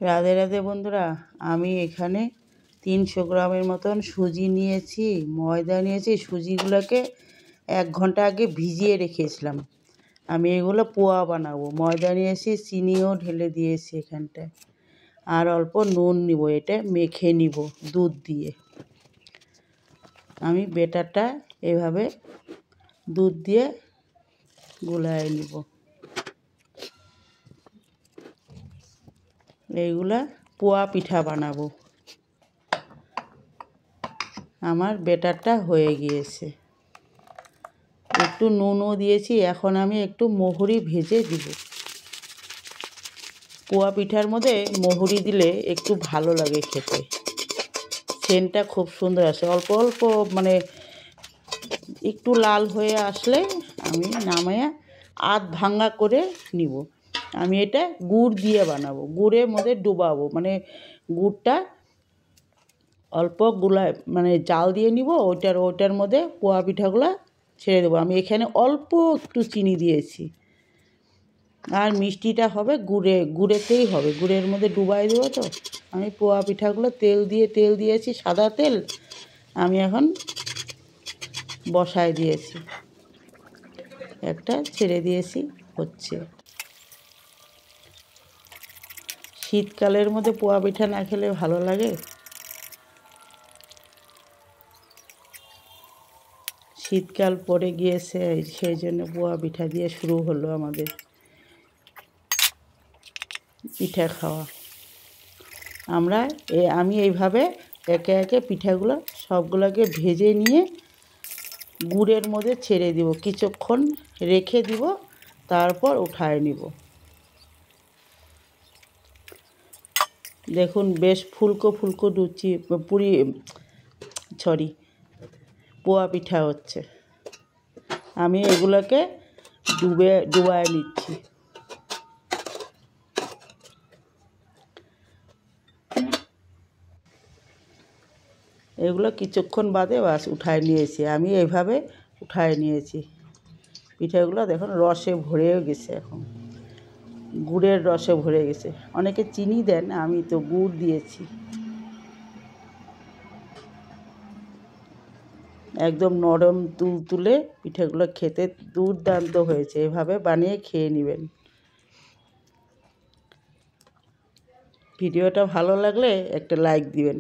রাধে রাধে বন্ধুরা, আমি এখানে 300 গ্রামের মতন সুজি নিয়েছি, ময়দা নিয়েছি। সুজিগুলোকে 1 ঘন্টা আগে ভিজিয়ে রেখেছিলাম। আমি এগুলো পোয়া বানাবো। ময়দা নিয়েছি, চিনিও ঢেলে দিয়েছি এখানটায়, আর অল্প নুন নিব। এটা মেখে নিব দুধ দিয়ে। আমি বেটারটা এভাবে দুধ দিয়ে গুলায় নিব। এইগুলা পোয়া পিঠা বানাবো। আমার বেটারটা হয়ে গিয়েছে, একটু নুনও দিয়েছি। এখন আমি একটু মহুরি ভেজে দিব। পোয়া পিঠার মধ্যে মহুরি দিলে একটু ভালো লাগে খেতে, সেন্টটা খুব সুন্দর আসে। অল্প অল্প মানে একটু লাল হয়ে আসলে আমি নামায়া আধ ভাঙা করে নিব। আমি এটা গুড় দিয়ে বানাবো, গুড়ের মধ্যে ডুবাবো। মানে গুড়টা অল্প গুলায় মানে জাল দিয়ে নিব। ওইটার মধ্যে পোয়া পিঠাগুলো ছেড়ে দেবো। আমি এখানে অল্প একটু চিনি দিয়েছি, আর মিষ্টিটা হবে গুড়েতেই হবে। গুড়ের মধ্যে ডুবাই দেবো। তো আমি পোয়া পিঠাগুলো তেল দিয়েছি, সাদা তেল। আমি এখন বসায় দিয়েছি, একটা ছেড়ে দিয়েছি, হচ্ছে। শীতকালের মধ্যে পোয়া পিঠা না খেলে ভালো লাগে? শীতকাল পড়ে গিয়েছে, সেই জন্য পোয়া পিঠা দিয়ে শুরু হলো আমাদের পিঠা খাওয়া। আমি এইভাবে একে একে পিঠাগুলো সবগুলোকে ভেজে নিয়ে গুড়ের মধ্যে ছেড়ে দিব, কিছুক্ষণ রেখে দিব, তারপর উঠায় নিব। দেখুন বেশ ফুলকো ফুলকো পোয়া পিঠা হচ্ছে। আমি এগুলোকে ডুবায় নিচ্ছি। এগুলো কিছুক্ষণ বাদে বাস উঠায় নিয়েছি। আমি এইভাবে উঠায় নিয়েছি পিঠাগুলো। দেখুন রসে ভরেও গেছে, এখন গুড়ের রসে ভরে গেছে। অনেকে চিনি দেন, আমি তো গুড় দিয়েছি। একদম নরম তুলতুলে পিঠাগুলো খেতে দুর্দান্ত হয়েছে। এভাবে বানিয়ে খেয়ে নেবেন। ভিডিওটা ভালো লাগলে একটা লাইক দিবেন।